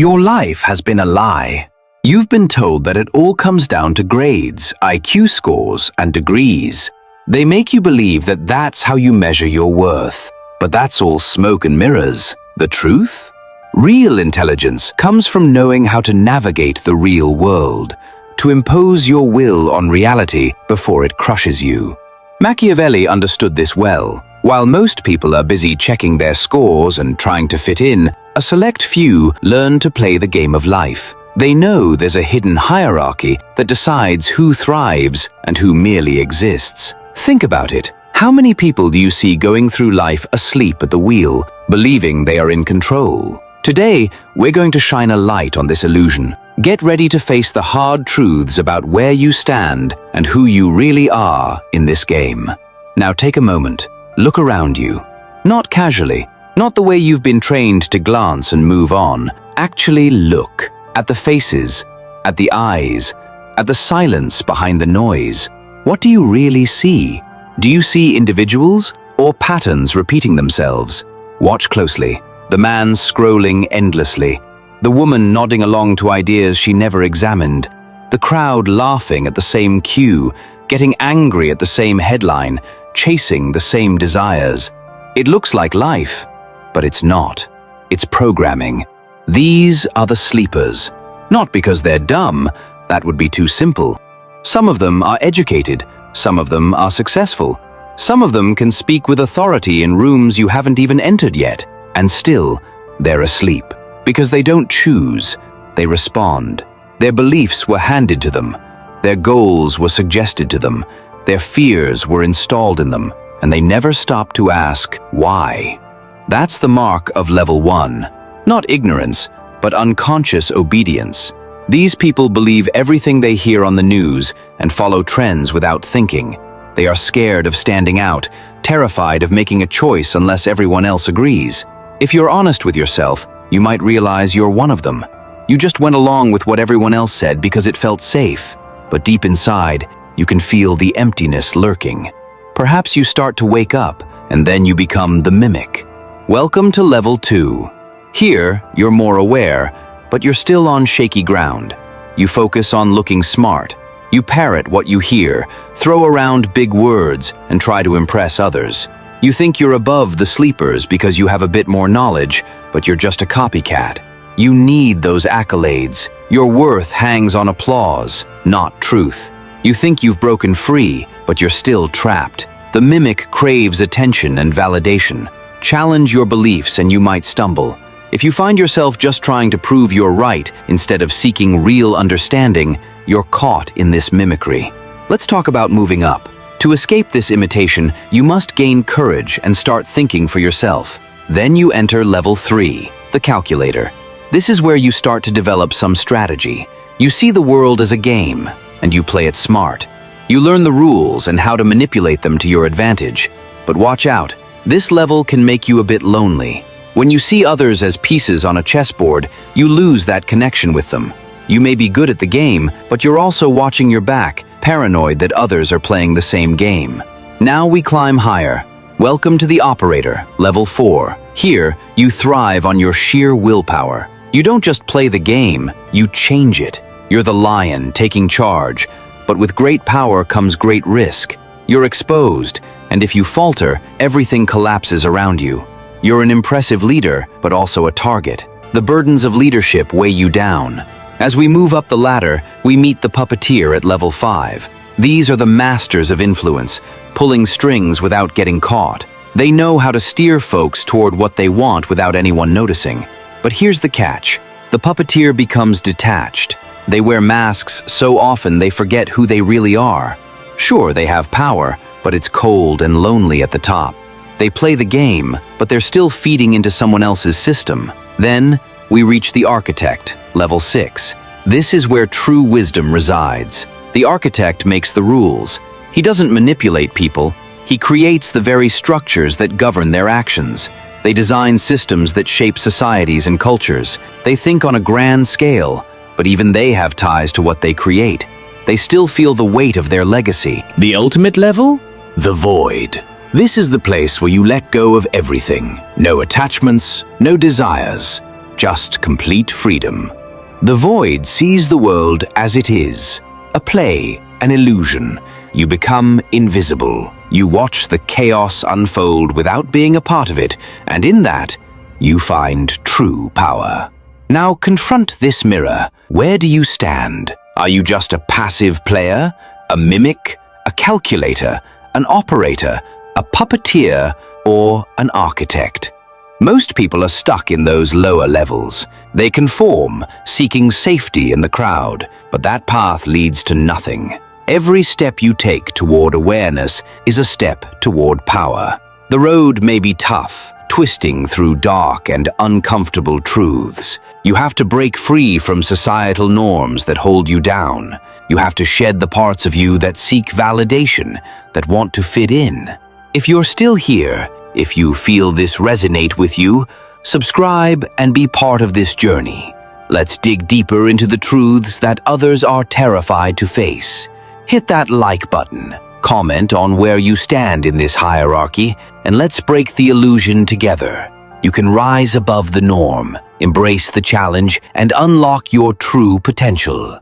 Your life has been a lie. You've been told that it all comes down to grades, IQ scores, and degrees. They make you believe that that's how you measure your worth. But that's all smoke and mirrors. The truth? Real intelligence comes from knowing how to navigate the real world, to impose your will on reality before it crushes you. Machiavelli understood this well. While most people are busy checking their scores and trying to fit in, a select few learn to play the game of life. They know there's a hidden hierarchy that decides who thrives and who merely exists. Think about it. How many people do you see going through life asleep at the wheel, believing they are in control? Today, we're going to shine a light on this illusion. Get ready to face the hard truths about where you stand and who you really are in this game. Now take a moment. Look around you. Not casually, not the way you've been trained to glance and move on. Actually look. At the faces, at the eyes, at the silence behind the noise. What do you really see? Do you see individuals or patterns repeating themselves? Watch closely. The man scrolling endlessly. The woman nodding along to ideas she never examined. The crowd laughing at the same cue, getting angry at the same headline, chasing the same desires. It looks like life, but it's not. It's programming. These are the sleepers. Not because they're dumb, that would be too simple. Some of them are educated, some of them are successful. Some of them can speak with authority in rooms you haven't even entered yet, and still, they're asleep. Because they don't choose, they respond. Their beliefs were handed to them. Their goals were suggested to them. Their fears were installed in them, and they never stop to ask, why? That's the mark of level 1. Not ignorance, but unconscious obedience. These people believe everything they hear on the news and follow trends without thinking. They are scared of standing out, terrified of making a choice unless everyone else agrees. If you're honest with yourself, you might realize you're one of them. You just went along with what everyone else said because it felt safe. But deep inside, you can feel the emptiness lurking. Perhaps you start to wake up, and then you become the mimic. Welcome to level 2. Here, you're more aware, but you're still on shaky ground. You focus on looking smart. You parrot what you hear, throw around big words, and try to impress others. You think you're above the sleepers because you have a bit more knowledge, but you're just a copycat. You need those accolades. Your worth hangs on applause, not truth. You think you've broken free, but you're still trapped. The mimic craves attention and validation. Challenge your beliefs and you might stumble. If you find yourself just trying to prove you're right instead of seeking real understanding, you're caught in this mimicry. Let's talk about moving up. To escape this imitation, you must gain courage and start thinking for yourself. Then you enter level 3, the calculator. This is where you start to develop some strategy. You see the world as a game, and you play it smart. You learn the rules and how to manipulate them to your advantage. But watch out, this level can make you a bit lonely. When you see others as pieces on a chessboard, you lose that connection with them. You may be good at the game, but you're also watching your back, paranoid that others are playing the same game. Now we climb higher. Welcome to the operator, level 4. Here, you thrive on your sheer willpower. You don't just play the game, you change it. You're the lion taking charge, but with great power comes great risk. You're exposed, and if you falter, everything collapses around you. You're an impressive leader, but also a target. The burdens of leadership weigh you down. As we move up the ladder, we meet the puppeteer at level 5. These are the masters of influence, pulling strings without getting caught. They know how to steer folks toward what they want without anyone noticing. But here's the catch. The puppeteer becomes detached. They wear masks so often they forget who they really are. Sure, they have power, but it's cold and lonely at the top. They play the game, but they're still feeding into someone else's system. Then, we reach the architect, level 6. This is where true wisdom resides. The architect makes the rules. He doesn't manipulate people. He creates the very structures that govern their actions. They design systems that shape societies and cultures. They think on a grand scale, but even they have ties to what they create. They still feel the weight of their legacy. The ultimate level? The void. This is the place where you let go of everything. No attachments, no desires. just complete freedom. The void sees the world as it is, a play, an illusion. You become invisible. You watch the chaos unfold without being a part of it, and in that, you find true power. Now confront this mirror. Where do you stand? Are you just a passive player, a mimic, a calculator, an operator, a puppeteer, or an architect? Most people are stuck in those lower levels. They conform, seeking safety in the crowd, but that path leads to nothing. Every step you take toward awareness is a step toward power. The road may be tough, twisting through dark and uncomfortable truths. You have to break free from societal norms that hold you down. You have to shed the parts of you that seek validation, that want to fit in. If you're still here, if you feel this resonate with you, subscribe and be part of this journey. Let's dig deeper into the truths that others are terrified to face. Hit that like button, comment on where you stand in this hierarchy, and let's break the illusion together. You can rise above the norm, embrace the challenge, and unlock your true potential.